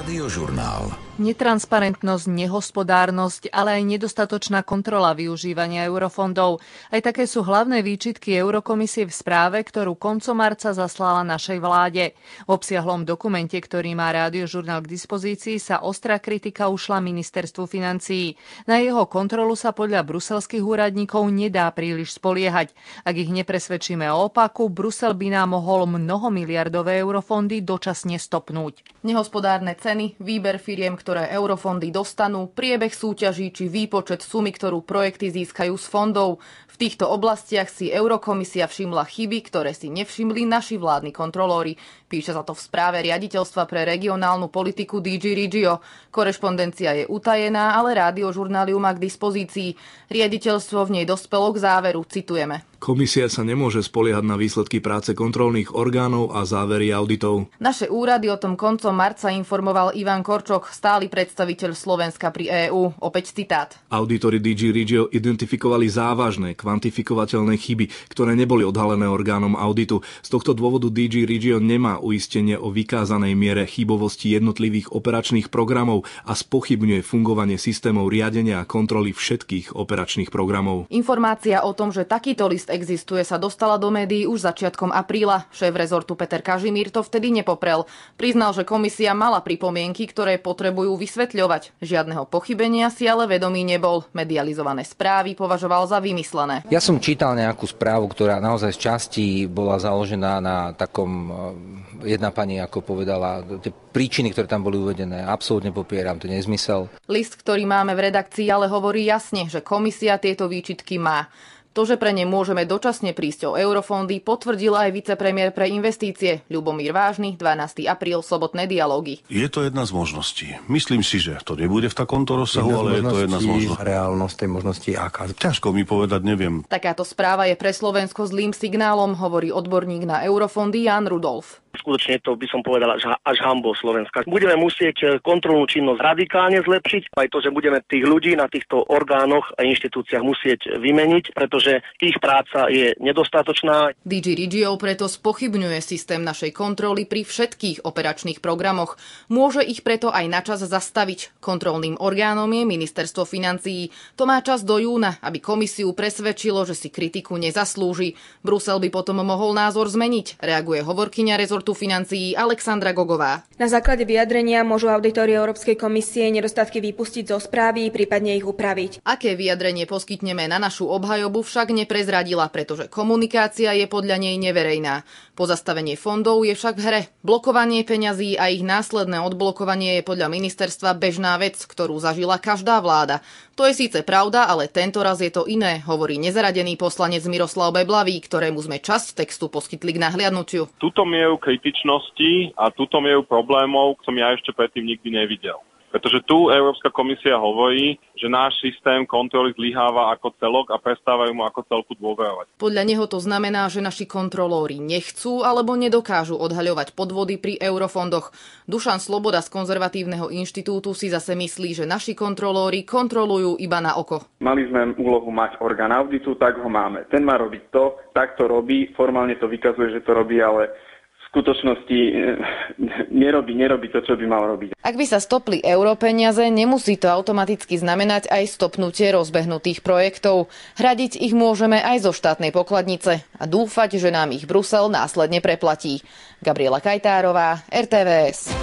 Rádiožurnál. Netransparentnosť, nehospodárnosť, ale aj nedostatočná kontrola využívania eurofondov. Aj také sú hlavné výčitky Eurokomisie v správe, ktorú koncom marca zaslala našej vláde. V obsiahlom dokumente, ktorý má Rádiožurnál k dispozícii, sa ostrá kritika ušla ministerstvu financií. Na jeho kontrolu sa podľa bruselských úradníkov nedá príliš spoliehať. Ak ich nepresvedčíme o opaku, Brusel by nám mohol mnohomiliardové eurofondy dočasne stopnúť. Nehospodárne ceny, výber firiem, ktoré eurofondy dostanú, priebeh súťaží či výpočet sumy, ktorú projekty získajú z fondov. V týchto oblastiach si Eurokomisia všimla chyby, ktoré si nevšimli naši vládni kontrolóri. Píše sa to v správe riaditeľstva pre regionálnu politiku DG Regio. Korešpondencia je utajená, ale Rádiožurnál ju má k dispozícii. Riaditeľstvo v nej dospelo k záveru, citujeme. Komisia sa nemôže spoliehať na výsledky práce kontrolných orgánov a závery auditov. Naše úrady o tom koncom marca informoval Ivan Korčok, stály predstaviteľ Slovenska pri EÚ. Opäť citát. Auditori DG Regio identifikovali závažné, kvantifikovateľné chyby, ktoré neboli odhalené orgánom auditu. Z tohto dôvodu DG Regio nemá uistenie o vykázanej miere chybovosti jednotlivých operačných programov a spochybňuje fungovanie systémov riadenia a kontroly všetkých operačných programov. Informácia o tom, že takýto list existuje, sa dostala do médií už začiatkom apríla. Šéf rezortu Peter Kažimír to vtedy nepoprel. Priznal, že komisia mala pripomienky, ktoré potrebujú vysvetľovať. Žiadneho pochybenia si ale vedomý nebol. Medializované správy považoval za vymyslené. Ja som čítal nejakú správu, ktorá naozaj z časti bola založená na takom, jedna pani ako povedala, tie príčiny, ktoré tam boli uvedené, absolútne popieram, to nie je zmysel. List, ktorý máme v redakcii, ale hovorí jasne, že komisia tieto výčitky má. To, že pre ne môžeme dočasne prísť o eurofondy, potvrdil aj vicepremiér pre investície Ľubomír Vážny, 12. apríl, sobotné dialógy. Je to jedna z možností. Myslím si, že to nebude v takomto rozsahu, ale je to jedna z možností. Reálnosť tej možnosti aká? Ťažko mi povedať, neviem. Takáto správa je pre Slovensko zlým signálom, hovorí odborník na eurofondy Jan Rudolf. Skutočne to by som povedal až hanbou Slovenska. Budeme musieť kontrolnú činnosť radikálne zlepšiť, aj to, že budeme tých ľudí na týchto orgánoch a inštitúciách musieť vymeniť, pretože ich práca je nedostatočná. DG Regio preto spochybňuje systém našej kontroly pri všetkých operačných programoch. Môže ich preto aj načas zastaviť. Kontrolným orgánom je ministerstvo financií. To má čas do júna, aby komisiu presvedčilo, že si kritiku nezaslúži. Brusel by potom mohol názor zmeniť, reaguje hovorkyňa rezortu financií Alexandra Gogová. Na základe vyjadrenia môžu auditori Európskej komisie nedostatky vypustiť zo správy, prípadne ich upraviť. Aké vyjadrenie poskytneme na našu obhajobu, však neprezradila, pretože komunikácia je podľa nej neverejná. Pozastavenie fondov je však v hre. Blokovanie peňazí a ich následné odblokovanie je podľa ministerstva bežná vec, ktorú zažila každá vláda. To je síce pravda, ale tento raz je to iné, hovorí nezaradený poslanec Miroslav Beblavý, ktorému sme časť textu poskytli k nahliadnutiu. Túto mieru kritičnosti a túto mieru problémov som ja ešte predtým nikdy nevidel. Pretože tu Európska komisia hovorí, že náš systém kontroly zlyháva ako celok a prestávajú mu ako celku dôverovať. Podľa neho to znamená, že naši kontrolóri nechcú alebo nedokážu odhaľovať podvody pri eurofondoch. Dušan Sloboda z Konzervatívneho inštitútu si zase myslí, že naši kontrolóri kontrolujú iba na oko. Mali sme úlohu mať orgán auditu, tak ho máme. Ten má robiť to, tak to robí, formálne to vykazuje, že to robí, ale v skutočnosti nerobí to, čo by mal robiť. Ak by sa stopli europeniaze, nemusí to automaticky znamenať aj stopnutie rozbehnutých projektov. Hradiť ich môžeme aj zo štátnej pokladnice a dúfať, že nám ich Brusel následne preplatí. Gabriela Kajtárová, RTVS.